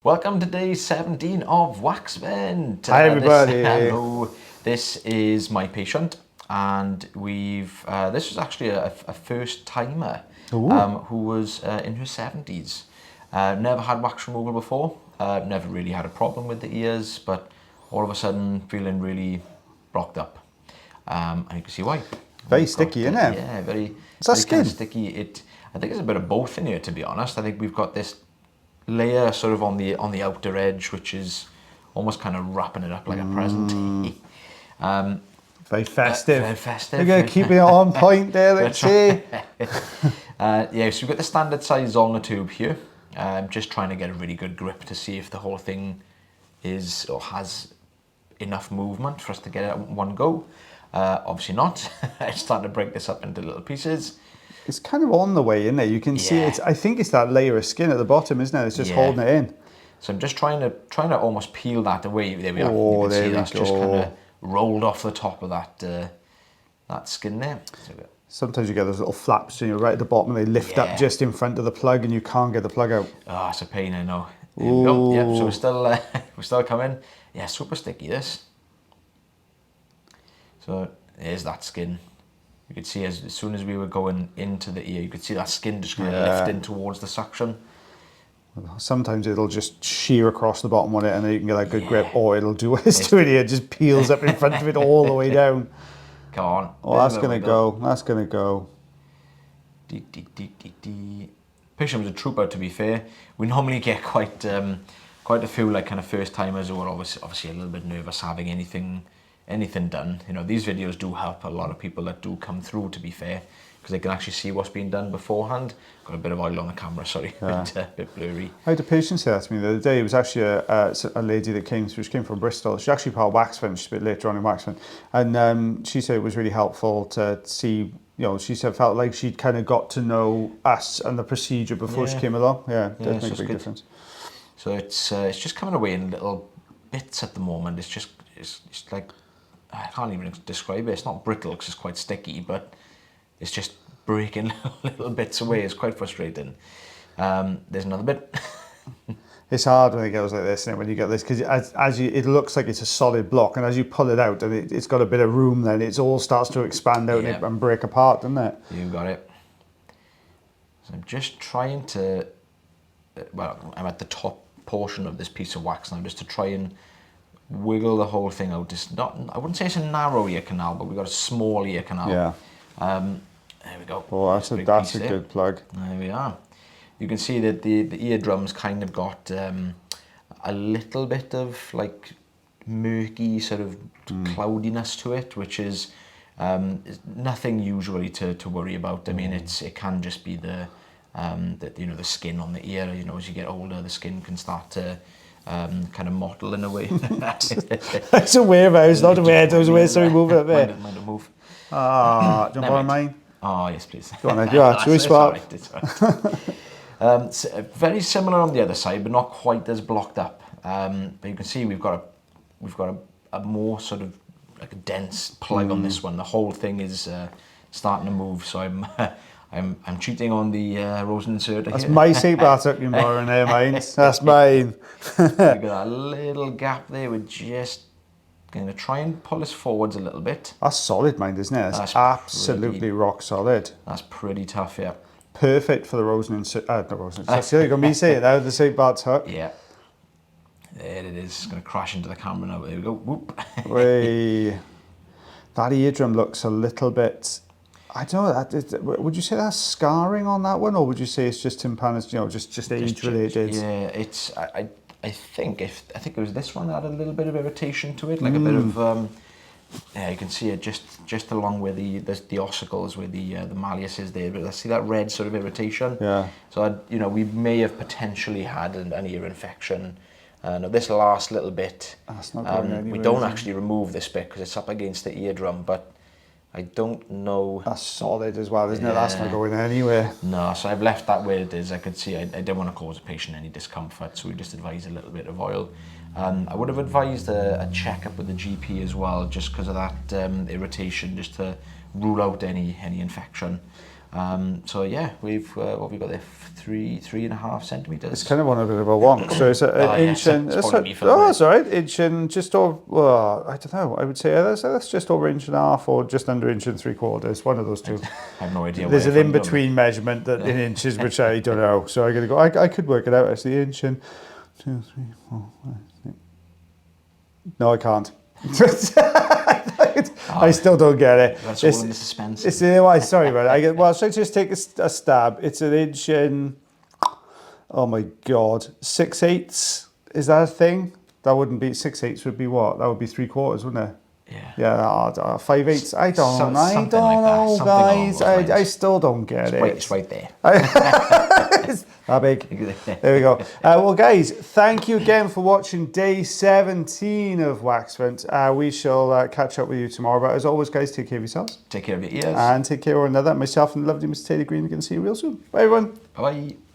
Welcome to day 17 of Waxvent. Hi everybody. Hello. This is my patient, and this was actually a first timer who was in her 70s. Never had wax removal before. Never really had a problem with the ears, but all of a sudden feeling really blocked up. And you can see why. Very sticky, isn't it? Yeah, very. Is that very skin? Sticky. I think it's a bit of both in here, to be honest. I think we've got this layer sort of on the outer edge, which is almost kind of wrapping it up like a present. Very festive. Very festive. You're going to keep it on point there, let's see. Yeah, so we've got the standard size ulnar tube here. Just trying to get a really good grip to see if the whole thing is or has enough movement for us to get it in one go. Obviously not. It's starting to break this up into little pieces. It's kind of on the way, isn't it? You can see it. I think it's that layer of skin at the bottom, isn't it? It's just holding it in. So I'm just trying to almost peel that away. There we are. Oh, you can see that's go. Just kind of rolled off the top of that skin there. Sometimes you get those little flaps right at the bottom, and they lift up just in front of the plug, and you can't get the plug out. Oh, it's a pain, I know. There we go. Yep. So we're still coming. Yeah, super sticky this. So there's that skin. You could see as soon as we were going into the ear, you could see that skin just kind of lifting towards the suction. Sometimes it'll just shear across the bottom on it, and then you can get that good grip, or it'll do what it's doing here, just peels up in front of it all the way down. Come on. Oh, that's going to go. That's going to go. Patient was a trooper, to be fair. We normally get quite a few like kind of first timers who are obviously a little bit nervous having anything done. You know, these videos do help a lot of people that do come through, to be fair, because they can actually see what's been done beforehand. Got a bit of oil on the camera, sorry, a bit blurry. I had a patient say that to me the other day. It was actually a lady that came through. She came from Bristol. She's actually part of Waxvent. She's a bit later on in Waxvent. And she said it was really helpful to see, she said felt like she'd kind of got to know us and the procedure before she came along. Yeah, it does make a big difference. So it's just coming away in little bits at the moment. It's like, I can't even describe it. It's not brittle because it's quite sticky, but it's just breaking little bits away. It's quite frustrating. There's another bit. It's hard when it goes like this, and when you get this, because it looks like it's a solid block, and as you pull it out, and it's got a bit of room, then it all starts to expand out and break apart, doesn't it? You got it. So I'm just trying to, I'm at the top portion of this piece of wax now, just to try and wiggle the whole thing out. It's not, I wouldn't say it's a narrow ear canal, but we've got a small ear canal. Yeah. There we go. Oh, that's a good plug. There we are. You can see that the eardrum's kind of got a little bit of like murky sort of cloudiness to it, which is nothing usually to worry about. I mean, it can just be the skin on the ear. As you get older, the skin can start to kind of mottle in a way. That's a weird, I was not aware. I was aware, sorry, move it there. Mind to move. Do you want to borrow mine? Oh, yes, please. Go on then, choice swap. Very similar on the other side, but not quite as blocked up. But you can see we've got a more sort of like a dense plug on this one. The whole thing is starting to move, so I'm cheating on the rosin inserter. That's my seat bar tuck you borrowing there, mine. That's mine. We've got that little gap there. We're just going to try and pull this forwards a little bit. That's solid, mine, isn't it? That's absolutely rock solid. That's pretty tough, yeah. Perfect for the rosin inserter. Not rosin inserter. See, you got me saying it now, the seat bar tuck. Yeah. There it is. It's going to crash into the camera now. There we go. Whoop. That eardrum looks a little bit... I don't know. Would you say that's scarring on that one, or would you say it's just tympanus, just age related? Yeah, it's. I think it was this one that had a little bit of irritation to it, like a bit of. Yeah, you can see it just along where the ossicles, where the malleus is there. But I see that red sort of irritation. Yeah. So we may have potentially had an ear infection. This last little bit. That's not going anywhere, we don't actually remove this bit because it's up against the eardrum, but I don't know. That's solid as well, isn't it? That's not going anywhere. No, so I've left that where it is. I could see I didn't want to cause a patient any discomfort, so we just advised a little bit of oil. I would have advised a checkup with the GP as well, just because of that irritation, just to rule out any infection. So yeah, we've what we got there, 3.5 centimeters. It's kind of on a bit of a wonk. So it's an inch and it's probably me filming oh, it. that's all right. Inch and just over. Well, I don't know. I would say that's just over inch and a half, or just under inch and 3/4. One of those two. I have no idea. There's where an I'm in from, between measurement that in inches, which I don't know. So I got to go. I could work it out as the inch and 2, 3, 4, 5, 6. No, I can't. I still don't get it. That's all in the suspense. It's sorry about it. Well, should I just take a stab? It's an inch and, oh my God, 6/8. Is that a thing? That wouldn't be 6/8. Would be what? That would be 3/4, wouldn't it? Yeah. Yeah, 5/8. I don't know. I Something don't like that. know, Something along guys. those lines. I still don't get it. It's right there. It's that big. There we go. Well, guys, thank you again for watching day 17 of Waxvent. We shall catch up with you tomorrow. But as always, guys, take care of yourselves. Take care of your ears. And take care of one another. Myself and the lovely Miss Taylor Green are going to see you real soon. Bye, everyone. Bye.